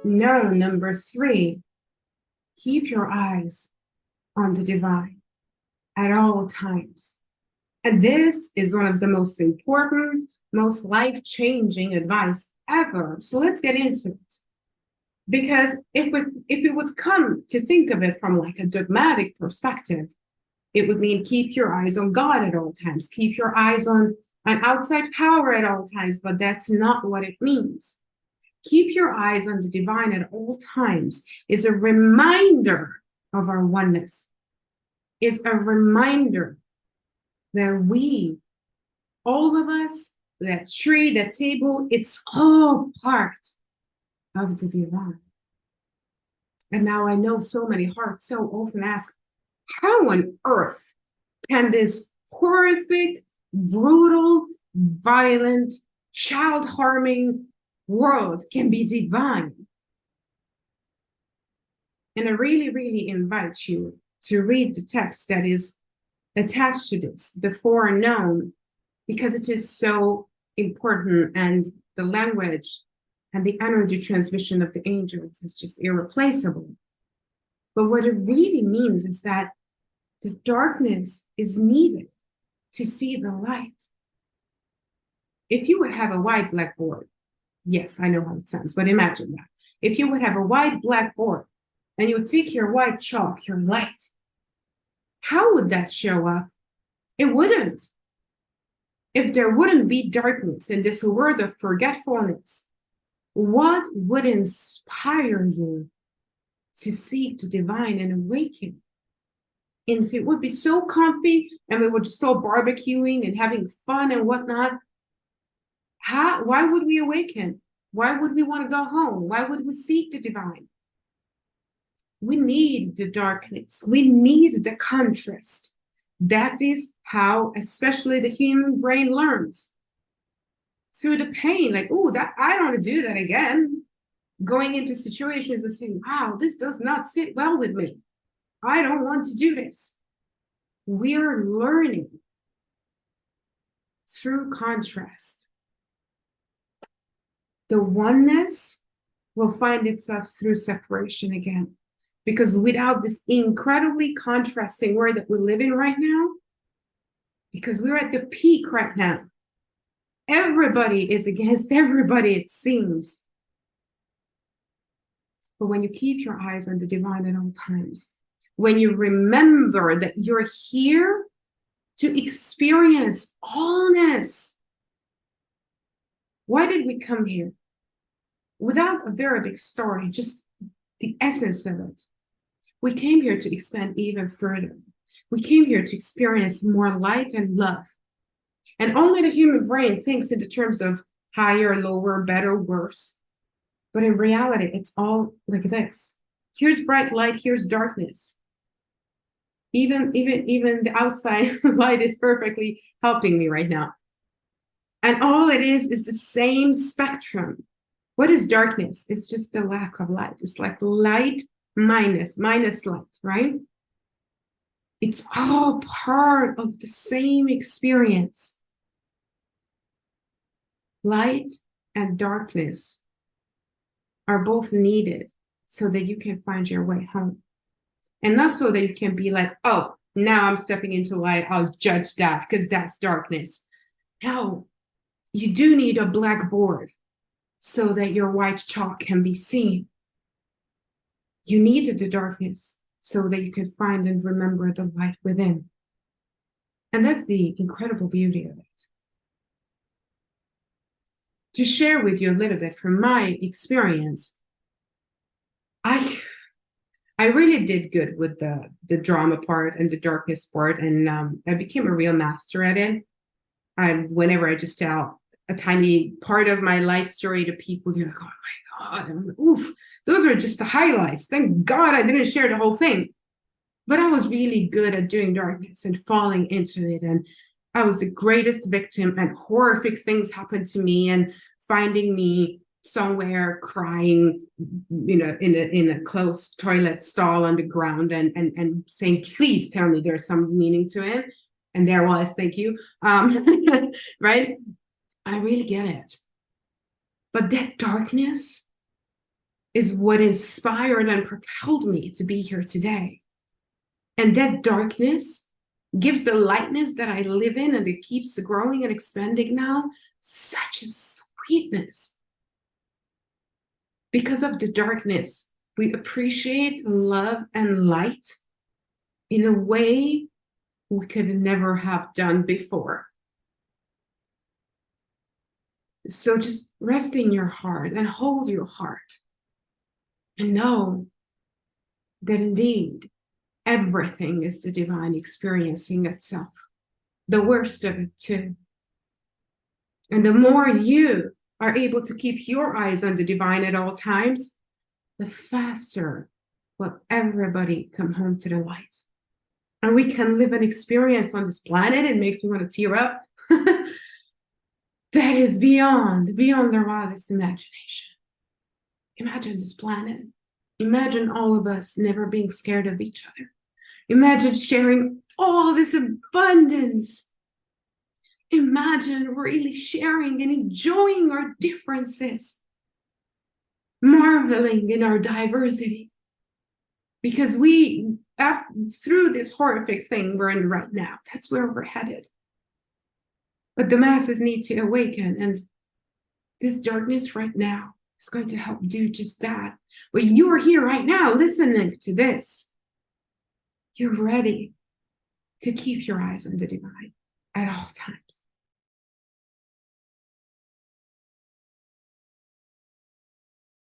Now, number three, keep your eyes on the divine at all times. And this is one of the most important, most life-changing advice ever. So let's get into it. Because if we would come to think of it from like a dogmatic perspective, it would mean keep your eyes on God at all times, keep your eyes on an outside power at all times, but that's not what it means. Keep your eyes on the divine at all times is a reminder of our oneness, is a reminder that we, all of us, that tree, that table, it's all part of the divine. And now I know so many hearts so often ask, how on earth can this horrific, brutal, violent, child-harming world can be divine? And I really, really invite you to read the text that is attached to this, the foreknown, because it is so important, and the language and the energy transmission of the angels is just irreplaceable. But what it really means is that the darkness is needed to see the light. If you would have a white blackboard, yes, I know how it sounds, but imagine that. If you would have a white blackboard and you would take your white chalk, your light, how would that show up? It wouldn't. If there wouldn't be darkness in this world of forgetfulness, what would inspire you to seek the divine and awaken? And if it would be so comfy and we were just all barbecuing and having fun and whatnot, why would we awaken? Why would we want to go home? Why would we seek the divine? We need the darkness. We need the contrast. That is how, especially the human brain learns. Through the pain, like, oh, that I don't want to do that again. Going into situations and saying, wow, this does not sit well with me. I don't want to do this. We're learning through contrast. The oneness will find itself through separation again. Because without this incredibly contrasting world that we live in right now, because we're at the peak right now, everybody is against everybody, it seems. But when you keep your eyes on the divine at all times, when you remember that you're here to experience allness. Why did we come here? Without a very big story, just the essence of it. We came here to expand even further. We came here to experience more light and love. And only the human brain thinks in the terms of higher, lower, better, worse. But in reality, it's all like this. Here's bright light, here's darkness. Even the outside light is perfectly helping me right now. And all it is the same spectrum. What is darkness? It's just the lack of light. It's like light minus light, right? It's all part of the same experience. Light and darkness are both needed so that you can find your way home. And not so that you can be like, oh, now I'm stepping into light, I'll judge that because that's darkness. No, you do need a blackboard so that your white chalk can be seen. You needed the darkness so that you can find and remember the light within. And that's the incredible beauty of it. To share with you a little bit from my experience, I really did good with the drama part and the darkness part, and I became a real master at it. And whenever I just tell a tiny part of my life story to people, you're like, oh my God, I'm like, oof, those are just the highlights. Thank God I didn't share the whole thing. But I was really good at doing darkness and falling into it. And I was the greatest victim, and horrific things happened to me, and finding me somewhere crying, you know, in a closed toilet stall on the ground, and saying, please tell me there's some meaning to it. And there was, thank you. Right? I really get it. But that darkness, is what inspired and propelled me to be here today. And that darkness gives the lightness that I live in and it keeps growing and expanding now such a sweetness. Because of the darkness, we appreciate love and light in a way we could never have done before. So just rest in your heart and hold your heart and know that indeed everything is the divine experiencing itself, the worst of it too. And the more you are able to keep your eyes on the divine at all times, the faster will everybody come home to the light. And we can live an experience on this planet. It makes me want to tear up. That is beyond their wildest imagination. Imagine this planet. Imagine all of us never being scared of each other. Imagine sharing all this abundance. Imagine really sharing and enjoying our differences, marveling in our diversity. Because through this horrific thing we're in right now, that's where we're headed. But the masses need to awaken, and this darkness right now is going to help do just that. But you're here right now listening to this. You're ready to keep your eyes on the divine at all times.